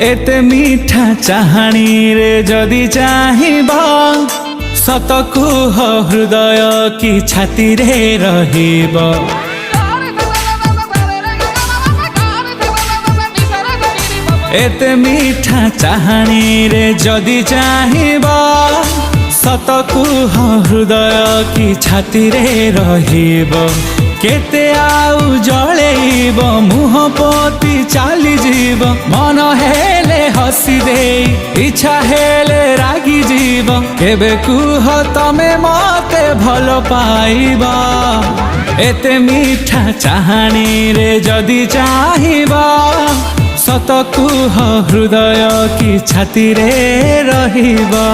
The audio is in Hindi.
एते मीठा चाहाणी रे जदि चाहिबा सत कुह हृदय कि छाती रे रहिबा। एते मीठा चाहाणी रे जदि चाहिबा सत कुह हृदय कि छाती रे रहिबा। केते आउ जळेइब मुह पोती चाली जीव मन हेले हसी दे इच्छा हेले रागी जीव। केबे कुह तमे मते भल पाइबा एते मीठा चाहाणी रे जदि चाहिबा सत कुह हृदय कि छाती रे रहिबा।